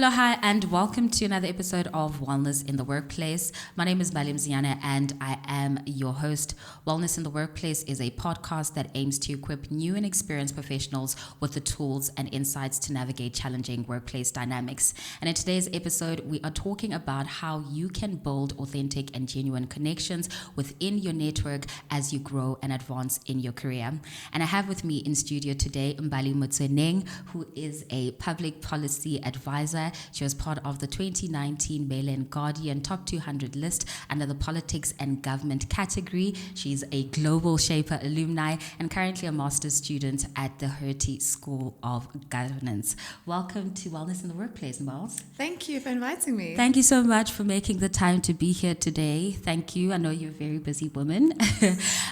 Hello, hi, and welcome to another episode of Wellness in the Workplace. My name is Mbali Motsoeneng, and I am your host. Wellness in the Workplace is a podcast that aims to equip new and experienced professionals with the tools and insights to navigate challenging workplace dynamics. And in today's episode, we are talking about how you can build authentic and genuine connections within your network as you grow and advance in your career. And I have with me in studio today Mbali Motsoeneng, who is a public policy advisor. She was part of the 2019 Mail and Guardian Top 200 list under the Politics and Government category. She's a Global Shaper alumni and currently a master's student at the Hertie School of Governance. Welcome to Wellness in the Workplace, Miles. Thank you for inviting me. Thank you so much for making the time to be here today. Thank you. I know you're a very busy woman.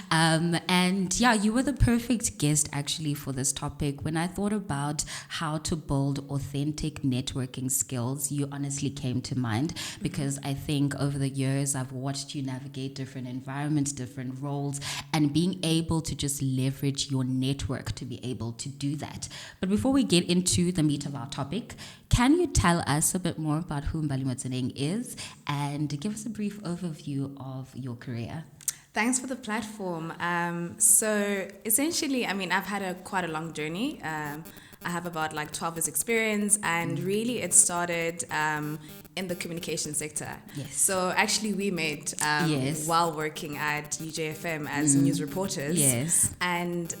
And yeah, you were the perfect guest actually for this topic. When I thought about how to build authentic networking skills, you honestly came to mind, because I think over the years I've watched you navigate different environments, different roles, and being able to just leverage your network to be able to do that. But before we get into the meat of our topic, can you tell us a bit more about who Mbali Motsoeneng is and give us a brief overview of your career? Thanks for the platform. So essentially, I've had quite a long journey. I have about 12 years experience, and really it started in the communication sector. Yes. So actually we met while working at UJFM as news reporters. Yes. And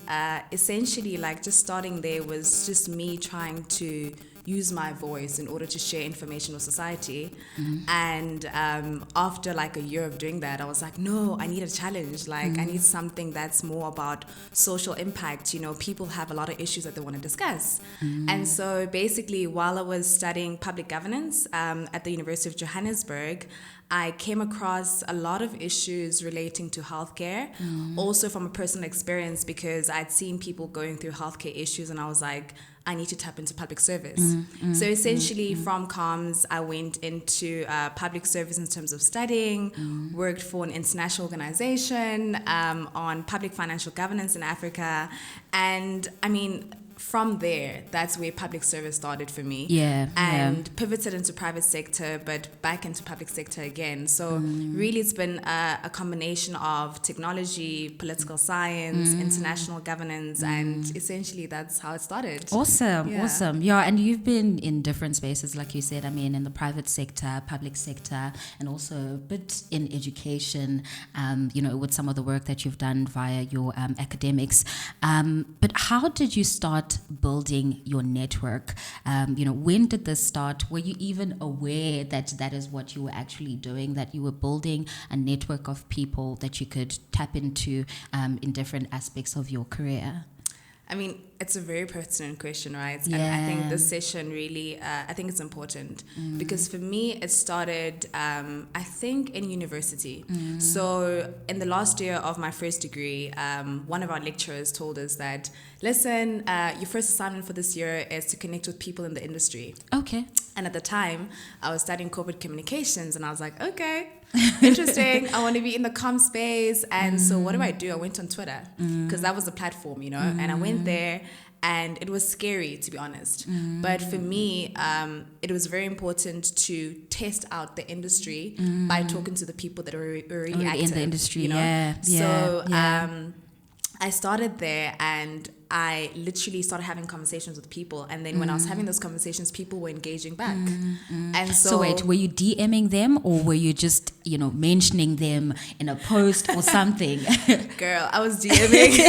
essentially just starting there was just me trying to use my voice in order to share information with society. And after a year of doing that, I was like, no, I need a challenge. I need something that's more about social impact. People have a lot of issues that they want to discuss. And so basically, while I was studying public governance at the University of Johannesburg, I came across a lot of issues relating to healthcare, also from a personal experience, because I'd seen people going through healthcare issues, and I was like, I need to tap into public service. So essentially from comms, I went into public service in terms of studying, worked for an international organization on public financial governance in Africa. And from there, that's where public service started for me. Pivoted into private sector, but back into public sector again. So really it's been a combination of technology, political science, international governance, and essentially that's how it started. Awesome. Yeah, and you've been in different spaces, like you said, in the private sector, public sector, and also a bit in education, with some of the work that you've done via your academics. But how did you start building your network? When did this start? Were you even aware that is what you were actually doing, that you were building a network of people that you could tap into in different aspects of your career? It's a very pertinent question, right? Yeah. And I think this session really, I think it's important because for me, it started, I think, in university. So in the last year of my first degree, one of our lecturers told us that, listen, your first assignment for this year is to connect with people in the industry. Okay. And at the time, I was studying corporate communications, and I was like, okay, interesting. I want to be in the comm space. And so what do? I went on Twitter because that was the platform, and I went there, and it was scary, to be honest. But for me, it was very important to test out the industry by talking to the people that are already active in the industry. So I started there, and I literally started having conversations with people, and then when I was having those conversations, people were engaging back. And so wait, were you DMing them, or were you just mentioning them in a post or something? Girl, I was DMing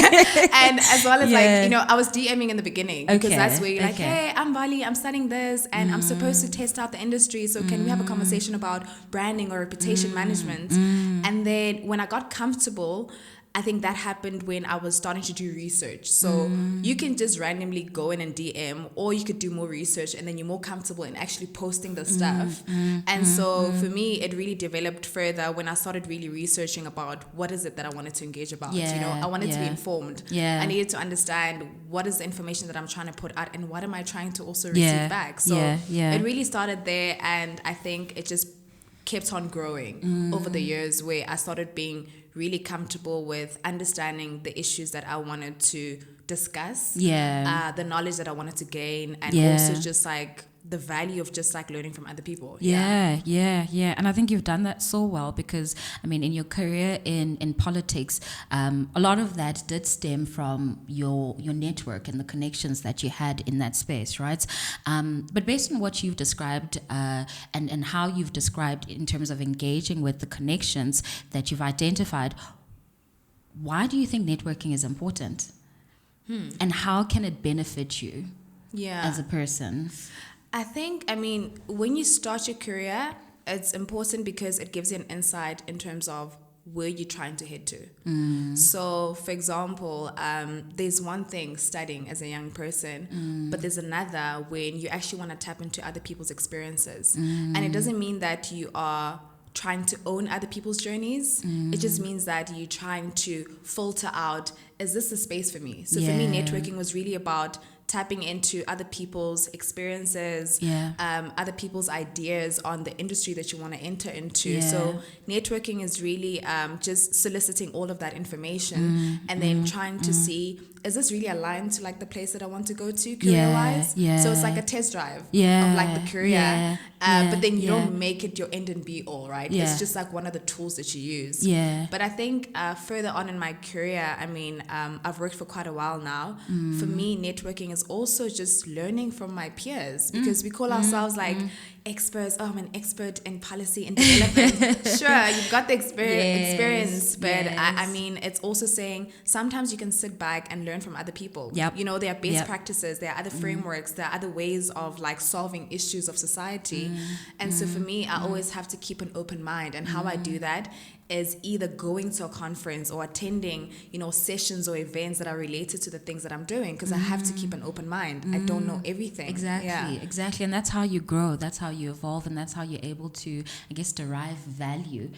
and as well as I was DMing in the beginning, because that's where you're like, hey, I'm Mbali, I'm studying this, and I'm supposed to test out the industry, so can we have a conversation about branding or reputation management? And then when I got comfortable, I think that happened when I was starting to do research. So you can just randomly go in and DM, or you could do more research, and then you're more comfortable in actually posting the stuff. And so for me, it really developed further when I started really researching about what is it that I wanted to engage about. I wanted to be informed. I needed to understand what is the information that I'm trying to put out, and what am I trying to also receive back. So it really started there, and I think it just kept on growing over the years, where I started being really comfortable with understanding the issues that I wanted to discuss, the knowledge that I wanted to gain, and also just the value of just like learning from other people. Yeah. And I think you've done that so well because, I mean, in your career in politics, a lot of that did stem from your network and the connections that you had in that space, right? But based on what you've described and how you've described in terms of engaging with the connections that you've identified, why do you think networking is important? And how can it benefit you as a person? I think, I mean, when you start your career, it's important because it gives you an insight in terms of where you're trying to head to. So, for example, there's one thing studying as a young person, but there's another when you actually want to tap into other people's experiences. And it doesn't mean that you are trying to own other people's journeys. It just means that you're trying to filter out, is this the space for me? So for me, networking was really about tapping into other people's experiences, other people's ideas on the industry that you want to enter into. So networking is really just soliciting all of that information and then trying to see, is this really aligned to like the place that I want to go to career-wise? So it's like a test drive of like the career. But then you don't make it your end and be all, right? It's just like one of the tools that you use. But I think further on in my career, I mean, I've worked for quite a while now. For me, networking is also just learning from my peers because we call ourselves like experts. Oh, I'm an expert in policy and development. Sure, you've got the experience, but I mean, it's also saying sometimes you can sit back and learn from other people. You know, there are best practices, there are other frameworks, there are other ways of like solving issues of society. And so for me, I always have to keep an open mind. And how I do that is either going to a conference or attending, you know, sessions or events that are related to the things that I'm doing because I have to keep an open mind. I don't know everything. Exactly. And that's how you grow. That's how you evolve. And that's how you're able to, I guess, derive value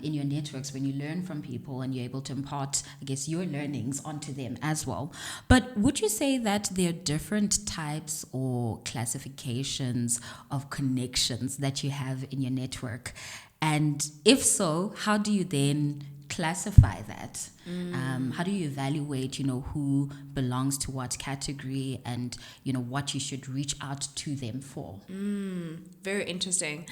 in your networks when you learn from people and you're able to impart, I guess, your learnings onto them as well. But would you say that there are different types or classifications of connections that you have in your network? And if so, how do you then classify that? How do you evaluate, you know, who belongs to what category and, you know, what you should reach out to them for? Very interesting.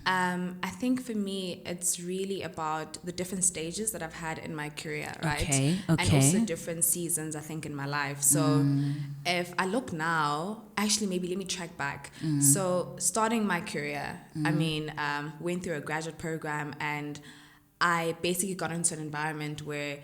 I think for me, it's really about the different stages that I've had in my career, right? And also different seasons, I think, in my life. So if I look now, actually, maybe let me track back. So starting my career, I mean, went through a graduate program and I basically got into an environment where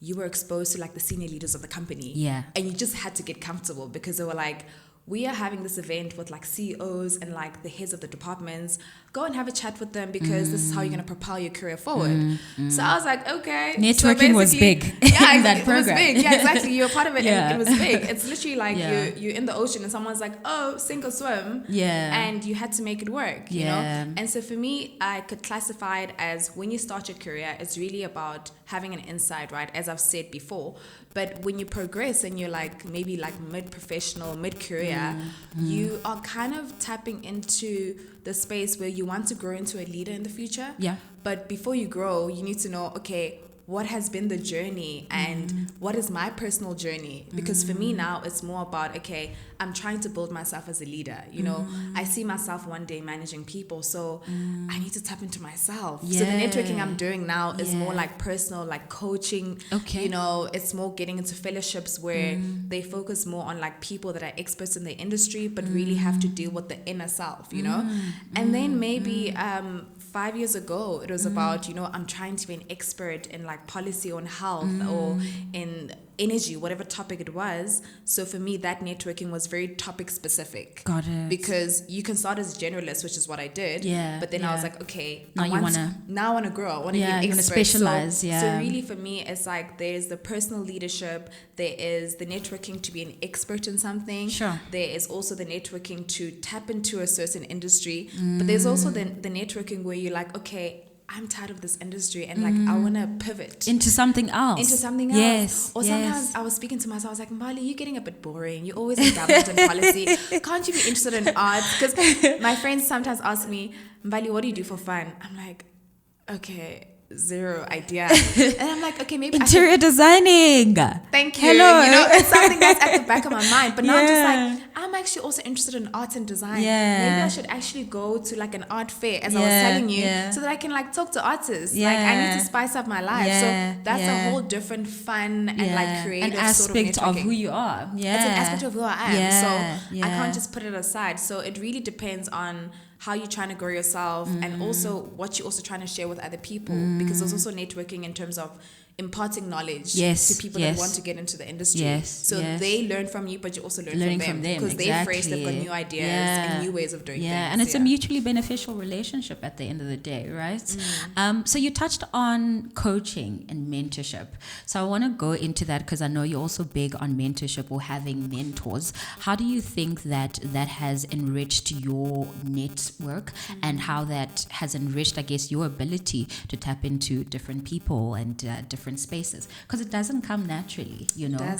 you were exposed to like the senior leaders of the company. And you just had to get comfortable because they were like, we are having this event with like CEOs and like the heads of the departments. Go and have a chat with them because this is how you're going to propel your career forward. So I was like, okay. Networking was big in that program. It was big. Yeah, exactly. You're a part of it and it was big. It's literally like you're in the ocean and someone's like, oh, sink or swim. And you had to make it work, you know? And so for me, I could classify it as when you start your career, it's really about having an insight, right? As I've said before. But when you progress and you're like maybe like mid-professional, mid-career, you are kind of tapping into the space where you want to grow into a leader in the future. But before you grow, you need to know, okay, what has been the journey and what is my personal journey? Because for me now, it's more about, okay, I'm trying to build myself as a leader. You know, I see myself one day managing people, so I need to tap into myself. So the networking I'm doing now is more like personal, like coaching. You know, it's more getting into fellowships where they focus more on like people that are experts in the industry, but really have to deal with the inner self, you know? And then maybe 5 years ago, it was about, you know, I'm trying to be an expert in like policy on health or in energy, whatever topic it was. So for me, that networking was very topic specific. Got it. Because you can start as a generalist, which is what I did. But then I was like, okay, now I want to grow. I want to be an expert. You want to specialize. So really for me, it's like there's the personal leadership. There is the networking to be an expert in something. There is also the networking to tap into a certain industry. But there's also the networking where you're like, okay, I'm tired of this industry and like I want to pivot into something else. Or sometimes I was speaking to myself, I was like, Mbali, you're getting a bit boring. You're always in government and policy. Can't you be interested in arts? Because my friends sometimes ask me, Mbali, what do you do for fun? I'm like, okay, zero idea. And I'm like, okay, maybe interior designing. Thank you. Hello. You know, it's something that's at the back of my mind. But now I'm just like, I'm I'm actually also interested in art and design. Yeah. Maybe I should actually go to like an art fair, as I was telling you, so that I can like talk to artists. Like I need to spice up my life. So that's a whole different fun and like creative an aspect sort of of who you are. Yeah. It's an aspect of who I am. So Yeah. I can't just put it aside. So it really depends on how you're trying to grow yourself and also what you're also trying to share with other people, because there's also networking in terms of imparting knowledge to people that want to get into the industry. So they learn from you, but you also learn from them because they're fresh, they've got new ideas and new ways of doing things. And it's a mutually beneficial relationship at the end of the day, right? So you touched on coaching and mentorship. So I want to go into that because I know you're also big on mentorship or having mentors. How do you think that has enriched your network and how that has enriched, I guess, your ability to tap into different people and different spaces, because it doesn't come naturally, you know.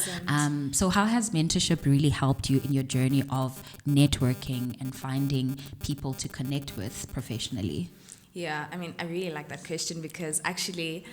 So how has mentorship really helped you in your journey of networking and finding people to connect with professionally? Yeah, I mean, I really like that question because actually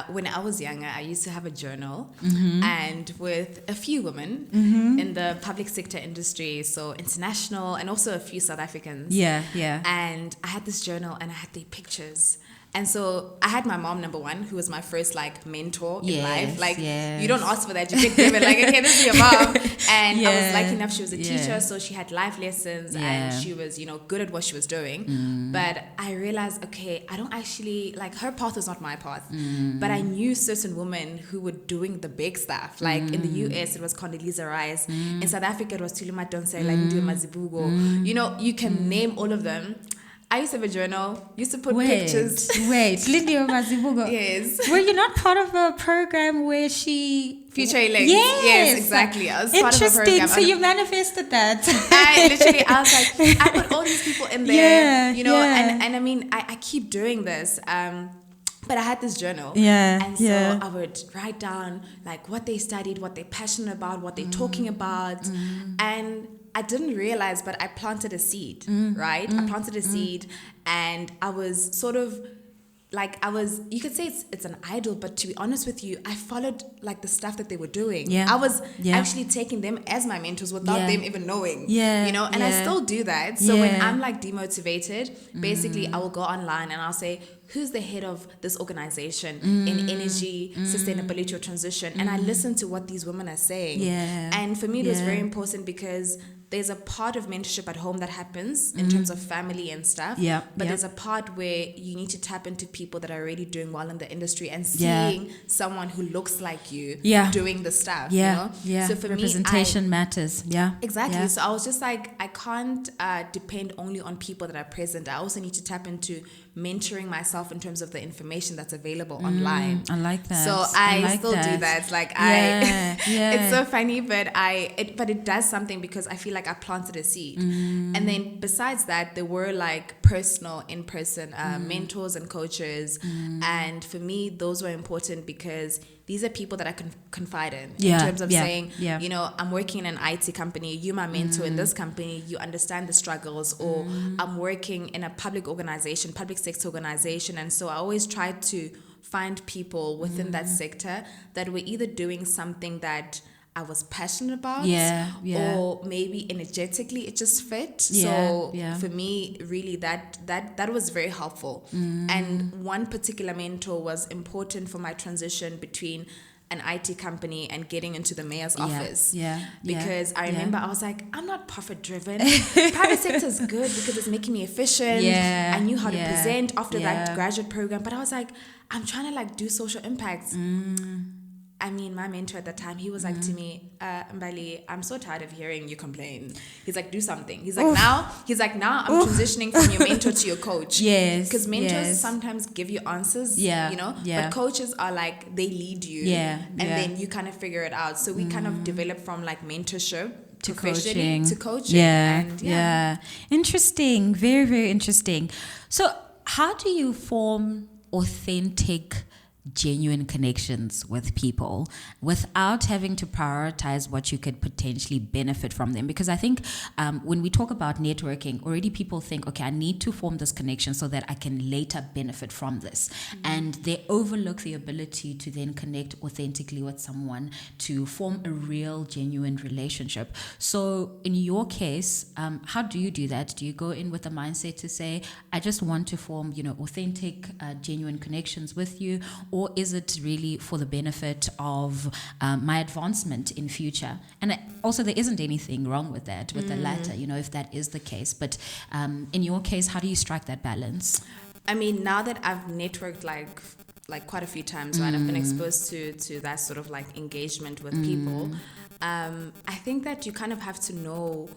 when I was younger, I used to have a journal and with a few women in the public sector industry, so international and also a few South Africans. And I had this journal and I had the pictures. And so I had my mom, number one, who was my first like mentor in life. Like you don't ask for that, you pick them and like, okay, this is your mom. And I was lucky enough, she was a teacher, so she had life lessons and she was, you know, good at what she was doing. But I realized, okay, I don't actually, like her path was not my path. But I knew certain women who were doing the big stuff. Like in the US, it was Condoleezza Rice. In South Africa, it was Tulima Donse, like Ndu Mazibugo. You know, you can name all of them. I used to have a journal, used to put pictures. Lydia Mazibugo. Yes. Were you not part of a program where she... Future Elect. Yes, exactly. I was part of a program. Interesting. So you manifested that. I was like, I put all these people in there, you know, and I mean, I keep doing this. But I had this journal. And so I would write down like what they studied, what they're passionate about, what they're talking about. And I didn't realize, but I planted a seed, right? I planted a seed and I was sort of like, you could say it's an idol, but to be honest with you, I followed like the stuff that they were doing. I was actually taking them as my mentors without them even knowing, you know, and I still do that. So when I'm like demotivated, basically I will go online and I'll say, who's the head of this organization in energy, sustainability or transition? And I listen to what these women are saying. And for me, it was very important because there's a part of mentorship at home that happens in terms of family and stuff. But there's a part where you need to tap into people that are already doing well in the industry and seeing someone who looks like you doing the stuff, you know? So for representation matters. Exactly. So I was just like, I can't depend only on people that are present. I also need to tap into mentoring myself in terms of the information that's available online. I like that. So I still do that. Like it's so funny, but it does something because I feel like I planted a seed. And then besides that, there were like personal, in-person mentors and coaches. And for me, those were important because these are people that I can confide in terms of saying, you know, I'm working in an IT company, you're my mentor in this company, you understand the struggles, or I'm working in a public sector organization. And so I always try to find people within that sector that were either doing something that I was passionate about or maybe energetically it just fit. So for me, really that was very helpful. And one particular mentor was important for my transition between an IT company and getting into the mayor's office. Because I remember I was like, I'm not profit driven. Private sector is good because it's making me efficient. I knew how to present after that graduate program, but I was like, I'm trying to like do social impacts. I mean, my mentor at the time, he was like to me, Mbali, I'm so tired of hearing you complain. He's like, do something. He's like, now I'm transitioning from your mentor to your coach. Because mentors sometimes give you answers, you know, but coaches are like, they lead you and then you kind of figure it out. So we kind of develop from like mentorship to coaching. Interesting. Very, very interesting. So how do you form authentic genuine connections with people without having to prioritize what you could potentially benefit from them? Because I think when we talk about networking, already people think, okay, I need to form this connection so that I can later benefit from this. And they overlook the ability to then connect authentically with someone to form a real, genuine relationship. So in your case, how do you do that? Do you go in with a mindset to say, I just want to form, authentic, genuine connections with you? Or is it really for the benefit of my advancement in future? And also, there isn't anything wrong with that, with the latter, if that is the case. But in your case, how do you strike that balance? I mean, now that I've networked like quite a few times, right? I've been exposed to that sort of like engagement with people. I think that you kind of have to know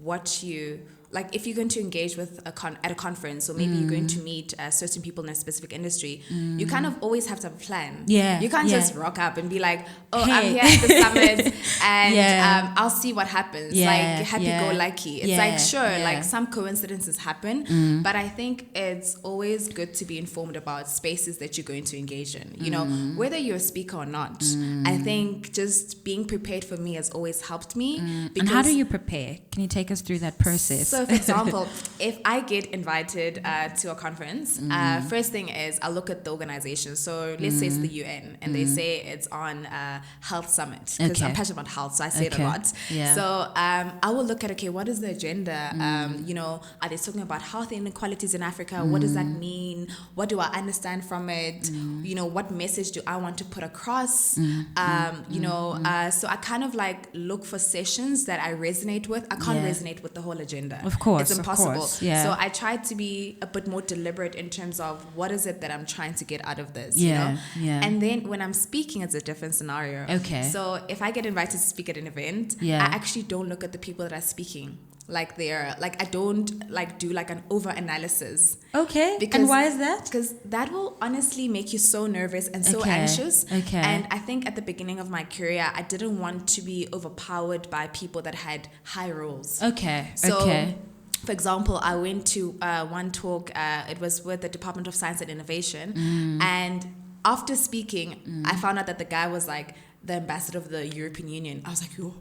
what you like. If you're going to engage with at a conference, or maybe you're going to meet certain people in a specific industry, you kind of always have to have a plan. Yeah, you can't just rock up and be like, oh, hey, I'm here at the summit and I'll see what happens. Like happy-go-lucky. It's like, sure, like some coincidences happen, but I think it's always good to be informed about spaces that you're going to engage in. You know, whether you're a speaker or not. I think just being prepared for me has always helped me. And how do you prepare? Can you take us through that process? So, for example, if I get invited to a conference, first thing is I'll look at the organization. So let's say it's the UN and they say it's on health summit, because I'm passionate about health, so I say it a lot. So I will look at, okay, what is the agenda? Are they talking about health inequalities in Africa? What does that mean? What do I understand from it? What message do I want to put across? So I kind of like look for sessions that I resonate with. I can't resonate with the whole agenda. Of course, it's impossible. Of course, yeah. So I try to be a bit more deliberate in terms of what is it that I'm trying to get out of this. And then when I'm speaking, it's a different scenario. Okay. So if I get invited to speak at an event, I actually don't look at the people that are speaking. Like I don't like do like an over analysis. Okay. And why is that? Because that will honestly make you so nervous and so anxious. Okay. And I think at the beginning of my career, I didn't want to be overpowered by people that had high roles. Okay. So, for example, I went to one talk. It was with the Department of Science and Innovation, and after speaking, I found out that the guy was like the ambassador of the European Union. I was like, yo.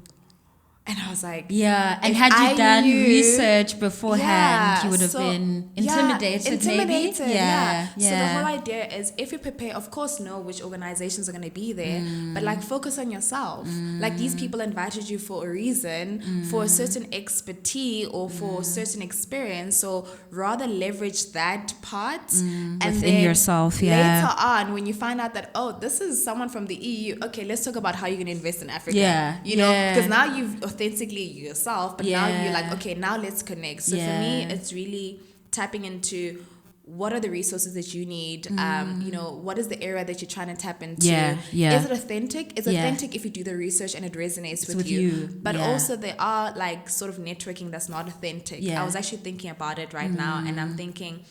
And I was like, and had you done research beforehand, you would have been intimidated maybe. So the whole idea is, if you prepare, of course, know which organizations are going to be there, but like focus on yourself. Like these people invited you for a reason, for a certain expertise or for a certain experience. So rather leverage that part and within then yourself. Later on, when you find out that, oh, this is someone from the EU, okay, let's talk about how you're going to invest in Africa. Because now you've authentically yourself, but now you're like, okay, now let's connect. So for me, it's really tapping into what are the resources that you need. What is the area that you're trying to tap into? Is it authentic? It's authentic if you do the research and it resonates with you. But also there are like sort of networking that's not authentic. I was actually thinking about it right now, and I'm thinking,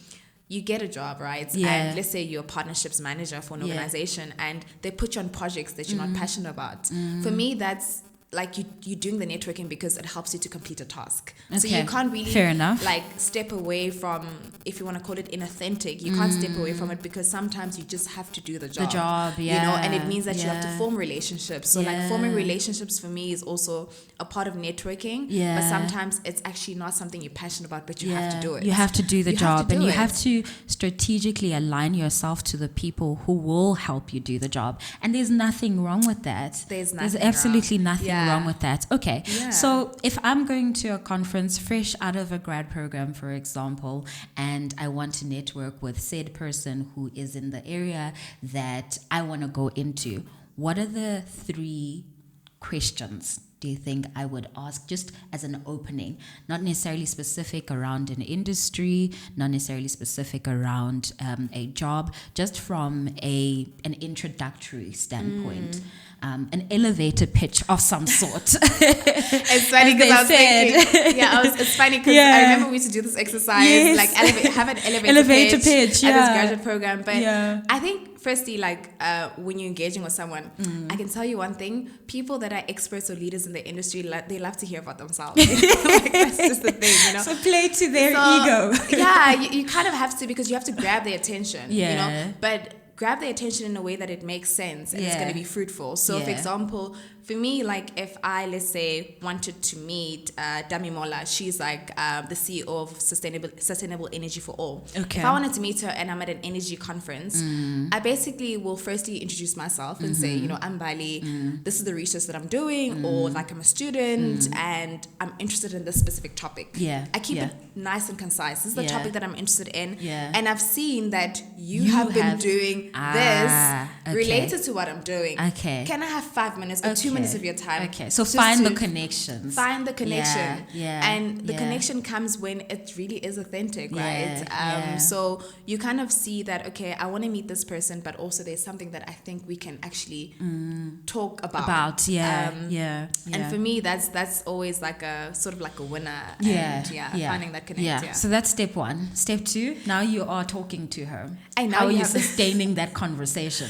you get a job, right? And let's say you're a partnerships manager for an organization, and they put you on projects that you're not passionate about. For me, that's like you're doing the networking because it helps you to complete a task. Okay. So you can't really like step away from, if you want to call it inauthentic, you can't step away from it, because sometimes you just have to do the job. And it means that you have to form relationships. So like forming relationships for me is also a part of networking. But sometimes it's actually not something you're passionate about, but you have to do it. You have to do the job, and you have to strategically align yourself to the people who will help you do the job. And there's nothing wrong with that. There's absolutely nothing wrong with that. Okay. So if I'm going to a conference fresh out of a grad program, for example, and I want to network with said person who is in the area that I want to go into, what are the 3 questions do you think I would ask, just as an opening? Not necessarily specific around an industry, not necessarily specific around a job, just from an introductory standpoint. An elevator pitch of some sort. It's funny because I was thinking, it's funny because I remember we used to do this exercise, like have an elevator pitch at this graduate program. But I think firstly, like when you're engaging with someone, I can tell you one thing: people that are experts or leaders in the industry, they love to hear about themselves. Like, that's just the thing, So play to their ego. You kind of have to, because you have to grab their attention. But grab their attention in a way that it makes sense and it's going to be fruitful. So, for example, for me, like if I, let's say, wanted to meet Damimola, she's like the CEO of Sustainable Energy for All. Okay. If I wanted to meet her and I'm at an energy conference, I basically will firstly introduce myself and say, you know, I'm Mbali, this is the research that I'm doing, or like I'm a student and I'm interested in this specific topic. Yeah. I keep it nice and concise. This is the topic that I'm interested in. Yeah. And I've seen that you have been doing this related to what I'm doing. Okay. Can I have 5 minutes or 2 minutes of your time? Okay. So find the connections. Find the connection. Yeah. And the connection comes when it really is authentic, right? So you kind of see that, okay, I want to meet this person, but also there's something that I think we can actually talk about. And for me, that's always like a sort of like a winner. Finding that connection. So that's step one. Step two, now you are talking to her. And how are you sustaining that conversation?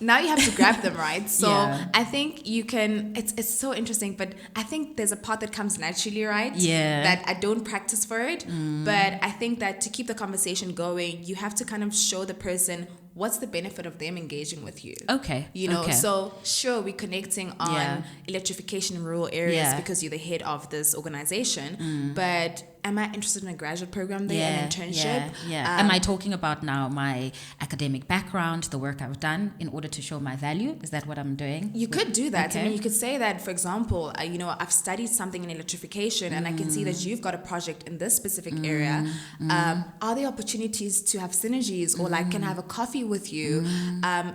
Now you have to grab them, right? So I think you can, it's so interesting, but I think there's a part that comes naturally, right? Yeah. That I don't practice for it. But I think that to keep the conversation going, you have to kind of show the person what's the benefit of them engaging with you. Okay. You know, so sure, we're connecting on electrification in rural areas because you're the head of this organization, but am I interested in a graduate program there, an internship? Am I talking about now my academic background, the work I've done in order to show my value? Is that what I'm doing? You could do that. I mean, you could say that, for example, you know, I've studied something in electrification and I can see that you've got a project in this specific area. Are there opportunities to have synergies or like can I have a coffee with you?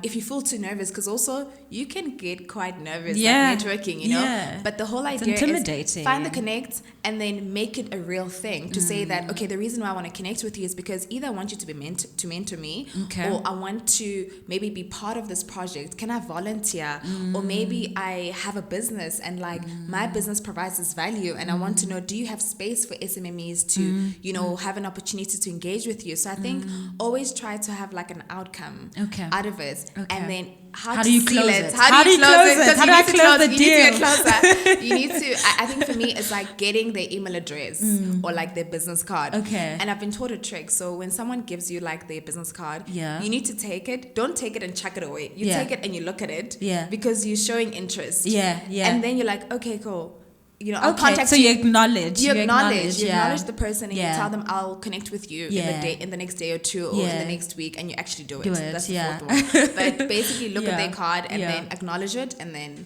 If you feel too nervous, because also you can get quite nervous like networking, you know? But the whole idea is find the connect and then make it a real thing to say that, okay, the reason why I want to connect with you is because either I want you to be mentor me, or I want to maybe be part of this project. Can I volunteer? Or maybe I have a business and like my business provides this value and I want to know, do you have space for SMMEs to, you know, have an opportunity to engage with you? So I think always try to have like an outcome out of it. And then how do you close it? How do you close it? Because you need to close the deal. You need to get closer. You need to, I think for me, it's like getting their email address or like their business card. And I've been taught a trick. So when someone gives you like their business card, you need to take it. Don't take it and chuck it away. You take it and you look at it because you're showing interest. And then you're like, okay, cool. You know, I'll contact so you acknowledge. You acknowledge the person and you tell them I'll connect with you in the next day or two or in the next week, and you actually do it. That's the fourth one. But basically look at their card and then acknowledge it and then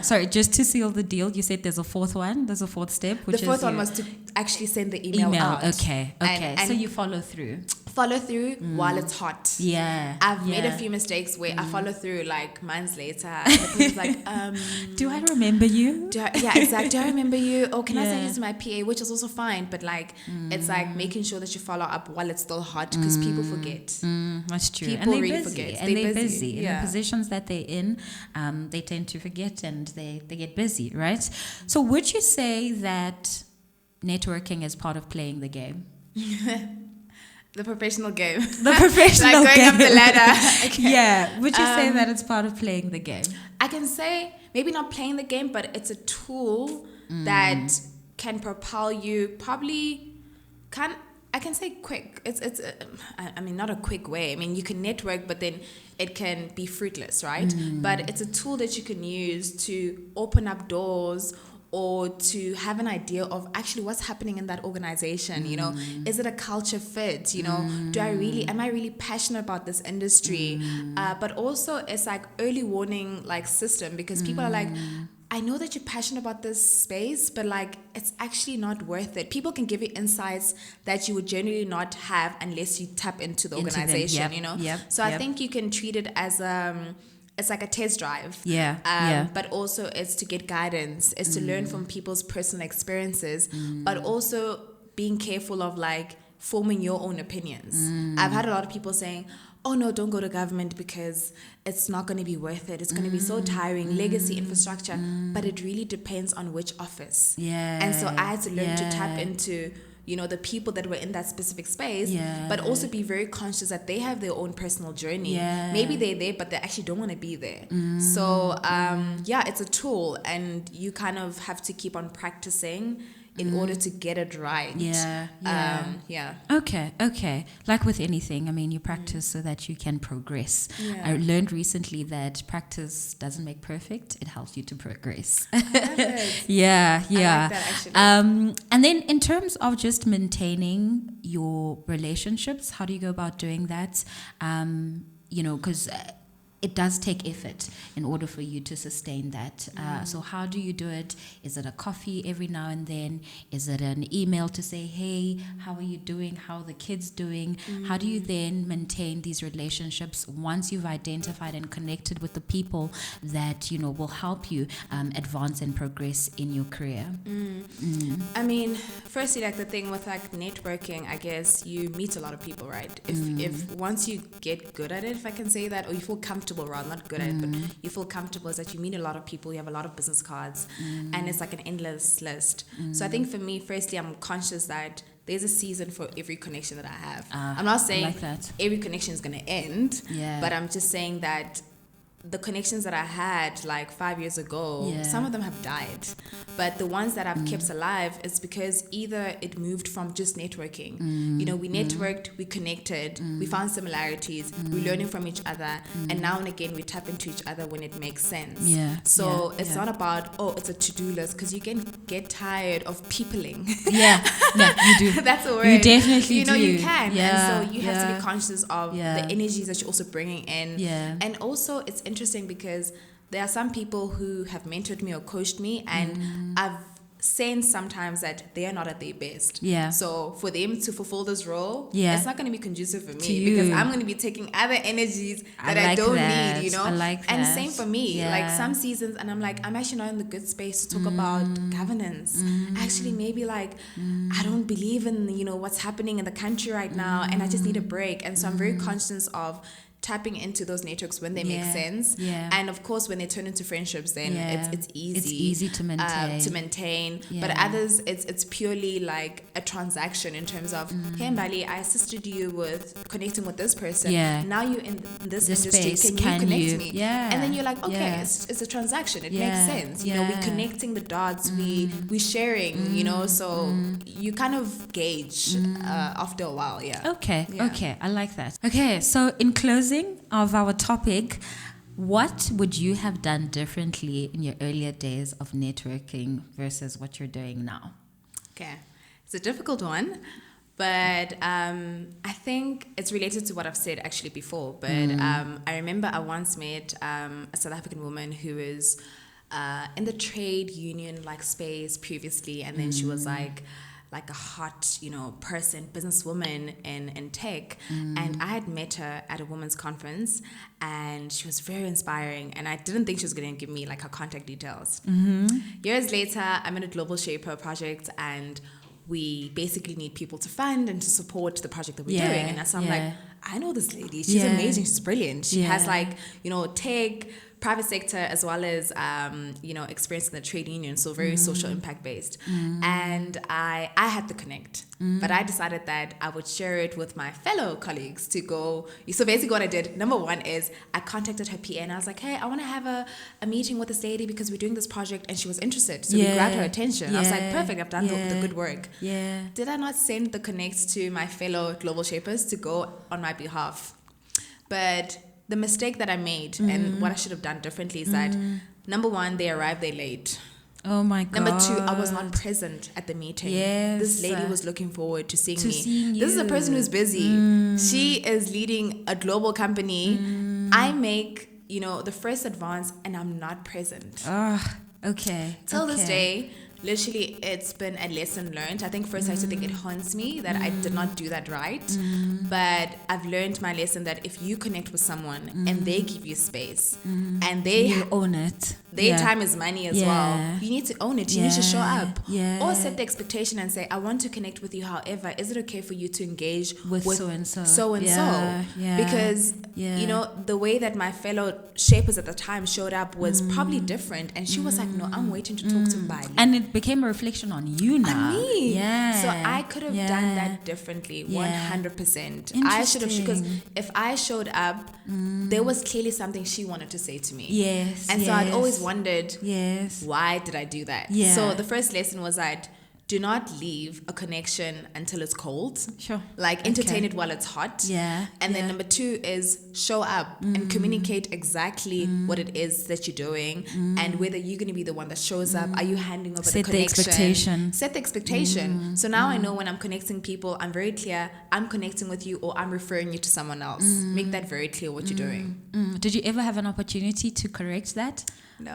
Sorry, just to seal the deal, you said there's a fourth one. There's a fourth step. Which the fourth one was to actually send the email out. Okay. And so you follow through. Follow through while it's hot. I've made a few mistakes where I follow through like months later. And the person's like, do I remember you? Exactly. Do I remember you? Or can I send you to my PA? Which is also fine. But like, it's like making sure that you follow up while it's still hot because people forget. That's true. People and really forget. And they're busy. In the positions that they're in, they tend to forget and they get busy, right? So would you say that networking is part of playing the game? The professional game. The professional like game. going up the ladder. Yeah. Would you say that it's part of playing the game? I can say maybe not playing the game, but it's a tool that can propel you I can say quick. It's I mean, not a quick way. I mean, you can network, but then it can be fruitless, right? But it's a tool that you can use to open up doors or to have an idea of actually what's happening in that organization. You know, is it a culture fit? You know, am I really passionate about this industry? But also it's like early warning like system, because people are like, I know that you're passionate about this space, but like it's actually not worth it. People can give you insights that you would generally not have unless you tap into the organization, you know? So I think you can treat it as it's like a test drive. But also it's to get guidance, it's to learn from people's personal experiences, but also being careful of like forming your own opinions. I've had a lot of people saying, oh no, don't go to government because it's not going to be worth it. It's going to be so tiring, legacy infrastructure. But it really depends on which office. And so I had to learn to tap into, you know, the people that were in that specific space, but also be very conscious that they have their own personal journey. Maybe they're there, but they actually don't want to be there. So, it's a tool, and you kind of have to keep on practicing in order to get it right. Yeah. Okay. Like with anything, I mean, you practice so that you can progress. I learned recently that practice doesn't make perfect. It helps you to progress. I love it. Yeah. I like that, actually. And then in terms of just maintaining your relationships, how do you go about doing that? Because it does take effort in order for you to sustain that. So how do you do it? Is it a coffee every now and then? Is it an email to say, hey, how are you doing? How are the kids doing? How do you then maintain these relationships once you've identified and connected with the people that, will help you advance and progress in your career? I mean, firstly, like the thing with like networking, I guess you meet a lot of people, right? If once you get good at it, if I can say that, or you feel comfortable, rather not good at it, but you feel comfortable, is that you meet a lot of people, you have a lot of business cards, and it's like an endless list. So I think for me, firstly, I'm conscious that there's a season for every connection that I have. I'm not saying like that. Every connection is going to end, but I'm just saying that the connections that I had like 5 years ago, some of them have died. But the ones that I've kept alive is because either it moved from just networking. We networked, we connected, we found similarities, we're learning from each other, and now and again we tap into each other when it makes sense. So it's not about, it's a to-do list, because you can get tired of peopling. No, you do. That's a word. You definitely do. You can. And so you have to be conscious of the energies that you're also bringing in. And also it's interesting because there are some people who have mentored me or coached me, and I've sensed sometimes that they are not at their best. So for them to fulfill this role, it's not going to be conducive for me, because I'm going to be taking other energies that I don't need, I like that. And same for me. Like some seasons, and I'm like, I'm actually not in the good space to talk about governance. Actually, maybe like I don't believe in what's happening in the country right now, and I just need a break. And so I'm very conscious of tapping into those networks when they make sense, and of course when they turn into friendships, then it's easy to maintain. But others, it's purely like a transaction in terms of, hey Mbali, I assisted you with connecting with this person, now you're in this industry, space, can you connect me? And then you're like, okay, it's a transaction, it makes sense, we're connecting the dots, we sharing, so you kind of gauge after a while. Okay, I like that. Okay, so in closing of our topic, what would you have done differently in your earlier days of networking versus what you're doing now? Okay, it's a difficult one, but I think it's related to what I've said actually before. But I remember I once met a South African woman who is in the trade union like space previously, and then she was like a hot, person, businesswoman in tech. And I had met her at a women's conference, and she was very inspiring. And I didn't think she was going to give me like her contact details. Years later, I'm in a Global Shaper project, and we basically need people to fund and to support the project that we're doing. And so I'm like, I know this lady. She's amazing. She's brilliant. She has like, tech, private sector, as well as experience in the trade union, so very social impact based. And I had to connect, but I decided that I would share it with my fellow colleagues to go. So basically what I did, number one, is I contacted her PA, and I was like, hey, I want to have a meeting with this lady because we're doing this project, and she was interested, so we grabbed her attention. I was like, perfect, I've done the good work. Did I not send the connects to my fellow global shapers to go on my behalf? But the mistake that I made and what I should have done differently is that, number one, they arrived there late. Oh my God. Number two, I was not present at the meeting. This lady was looking forward to seeing me. This is a person who's busy. She is leading a global company. I make, the first advance, and I'm not present. Okay. Till this day, literally, it's been a lesson learned. I think first I used to think it haunts me that I did not do that right. But I've learned my lesson that if you connect with someone and they give you space and you own it, their time is money as well, you need to own it. You need to show up. Or set the expectation and say, I want to connect with you. However, is it okay for you to engage with so and so? Because, the way that my fellow shapers at the time showed up was probably different. And she was like, no, I'm waiting to talk to Mbali. And it became a reflection on you now. On me. So I could have done that differently, 100%. I should have, because if I showed up, there was clearly something she wanted to say to me. And so I'd always wondered, why did I do that? So the first lesson was that do not leave a connection until it's cold. Sure. Like entertain it while it's hot. Yeah. And then number 2 is show up and communicate exactly what it is that you're doing and whether you're going to be the one that shows up. Are you handing over the connection? Set the expectation. So now I know when I'm connecting people, I'm very clear. I'm connecting with you or I'm referring you to someone else. Make that very clear what you're doing. Did you ever have an opportunity to correct that? No.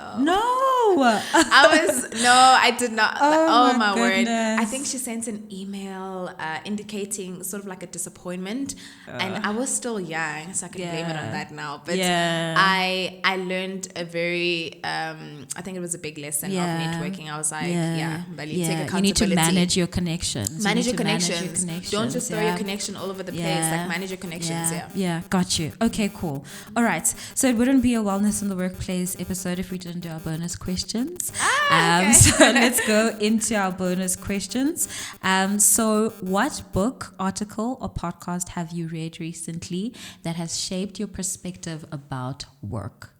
I did not. Oh my word. I think she sent an email indicating sort of like a disappointment. And I was still young, so I can blame it on that now. But I learned a very, I think it was a big lesson of networking. I was like, Mbali, take accountability. You need to manage your connections. Manage your connections. Don't just throw your connection all over the place. Like manage your connections. Yeah, got you. Okay, cool. All right. So it wouldn't be a Wellness in the Workplace episode if we didn't do our bonus questions. Okay. So let's go into our bonus questions. So what book, article, or podcast have you read recently that has shaped your perspective about work?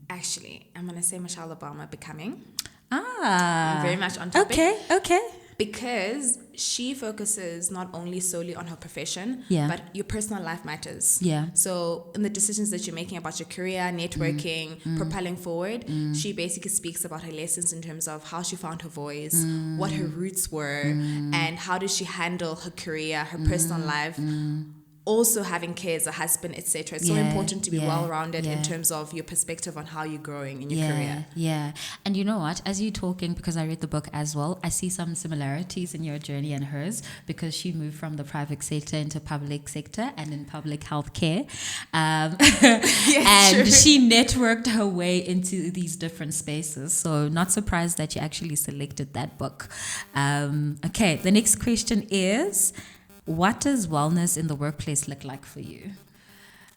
Actually, I'm going to say Michelle Obama, Becoming. I'm very much on topic. Okay. Because she focuses not only solely on her profession, but your personal life matters. Yeah. So in the decisions that you're making about your career, networking, propelling forward, she basically speaks about her lessons in terms of how she found her voice, what her roots were, and how did she handle her career, her personal life. Also having kids, a husband, etc. It's so important to be well-rounded in terms of your perspective on how you're growing in your career. Yeah. And you know what? As you're talking, because I read the book as well, I see some similarities in your journey and hers because she moved from the private sector into public sector and in public health care. And she networked her way into these different spaces. So not surprised that you actually selected that book. Okay, the next question is, what does wellness in the workplace look like for you?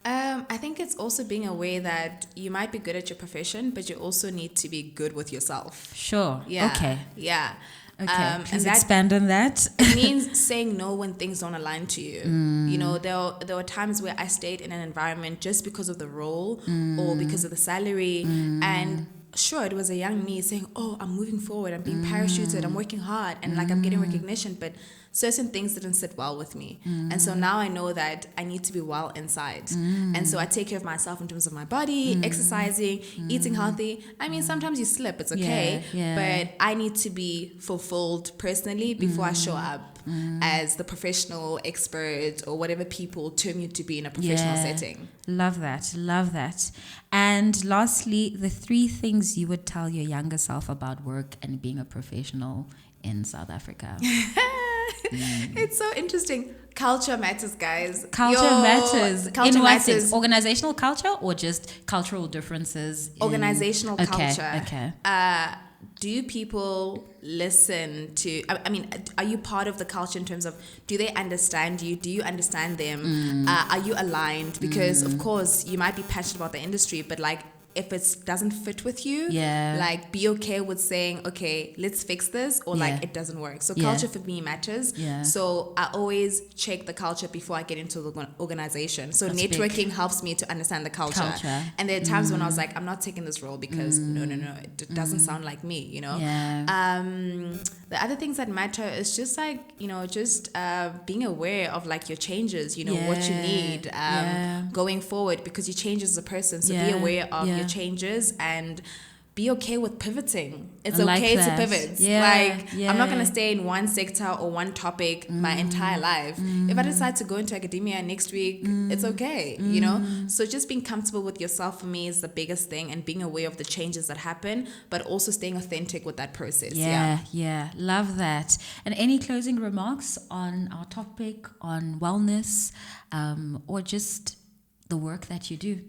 I think it's also being aware that you might be good at your profession, but you also need to be good with yourself. Sure. Yeah. Okay. Yeah. Okay. Please expand on that. It means saying no when things don't align to you. You know, there were times where I stayed in an environment just because of the role or because of the salary. And sure, it was a young me saying, oh, I'm moving forward, I'm being parachuted, I'm working hard, and like I'm getting recognition, but certain things didn't sit well with me. And so now I know that I need to be well inside. And so I take care of myself in terms of my body, exercising, eating healthy. I mean, sometimes you slip, it's okay, but I need to be fulfilled personally before I show up as the professional expert or whatever people term you to be in a professional setting. Love that. And lastly, the 3 things you would tell your younger self about work and being a professional in South Africa. It's so interesting. Culture matters, guys. Culture matters. In what sense? Organizational culture or just cultural differences? Organizational culture. Okay. Do people listen to, I mean, are you part of the culture in terms of, do they understand you? Do you understand them? Are you aligned? Because of course you might be passionate about the industry, but like, if it doesn't fit with you, like be okay with saying, okay, let's fix this, or like it doesn't work. So culture for me matters. So I always check the culture before I get into the organization. So that's networking helps me to understand the culture. And there are times when I was like, I'm not taking this role because no, it doesn't sound like me, you know. The other things that matter is just like, you know, just being aware of like your changes, you know, what you need going forward, because you change as a person. So be aware of your changes and be okay with pivoting. It's okay to pivot. I'm not going to stay in one sector or one topic my entire life. If I decide to go into academia next week, it's okay, you know? So just being comfortable with yourself for me is the biggest thing, and being aware of the changes that happen, but also staying authentic with that process. Yeah. Love that. And any closing remarks on our topic, on wellness, or just the work that you do?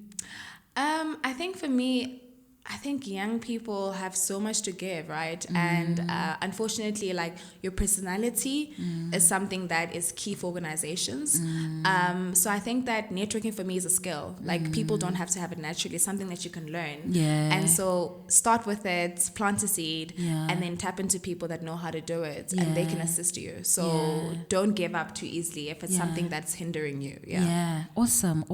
I think for me, I think young people have so much to give, right? And unfortunately, like, your personality is something that is key for organizations. So I think that networking for me is a skill. Like, people don't have to have it naturally. It's something that you can learn. And so start with it, plant a seed, and then tap into people that know how to do it, and they can assist you. So don't give up too easily if it's something that's hindering you. Awesome.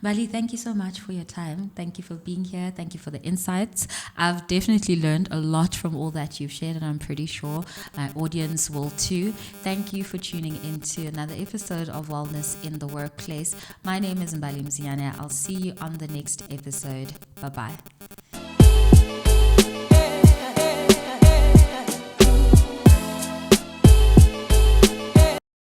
Mbali, thank you so much for your time. Thank you for being here. Thank you for the insights. I've definitely learned a lot from all that you've shared, and I'm pretty sure my audience will too. Thank you for tuning into another episode of Wellness in the Workplace. My name is Mbali Motsoeneng. I'll see you on the next episode. Bye-bye.